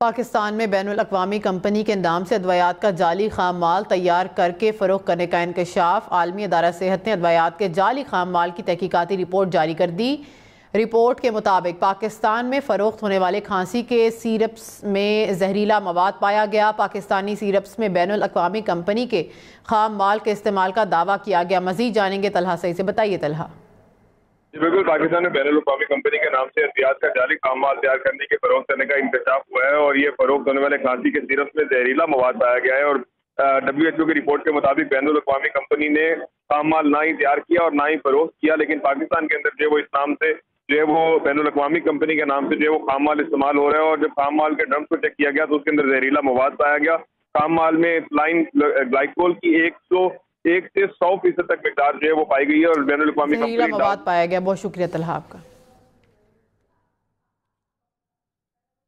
पाकिस्तान में बैनुल अक़वामी कंपनी के नाम से अद्वियात का जाली खाम माल तैयार करके फ़रोख्त करने का इंकशाफ। आलमी अदारा सेहत ने अद्वियात के जाली खाम माल की तहकीकाती रिपोर्ट जारी कर दी। रिपोर्ट के मुताबिक पाकिस्तान में फ़रोख्त होने वाले खांसी के सिरप्स में जहरीला मवाद पाया गया। पाकिस्तानी सिरप्स में बैनुल अक़वामी कंपनी के खाम माल के इस्तेमाल का दावा किया गया। मज़ीद जानेंगे तलहा सही से। बताइए तलहा। बिल्कुल, पाकिस्तान में बैनुल अक़वामी कंपनी के नाम से अद्वियात का जाली खाम माल तैयार करने के फरोख्त करने का इंकशाफ हुआ है और ये फरोख्त होने वाले खांसी के सिरप में जहरीला मवाद पाया गया है। और WHO की रिपोर्ट के मुताबिक बैनुल अक़वामी कंपनी ने खाम माल ना ही तैयार किया और ना ही फरोख्त किया, लेकिन पाकिस्तान के अंदर जो है वो इस नाम से जो है वो बैनुल अक़वामी कंपनी के नाम से जो है वो खाम माल इस्तेमाल हो रहा है। और जब खाम माल के ड्रम्स को चेक किया गया तो उसके अंदर जहरीला मवाद पाया गया। खाम माल में इथाइल ग्लाइकोल की 1 से 100% तक मिकदार जो है वो पाई गई है और बैनुल अक़वामी कंपनी मवाद पाया गया। बहुत शुक्रिया तलहा आपका।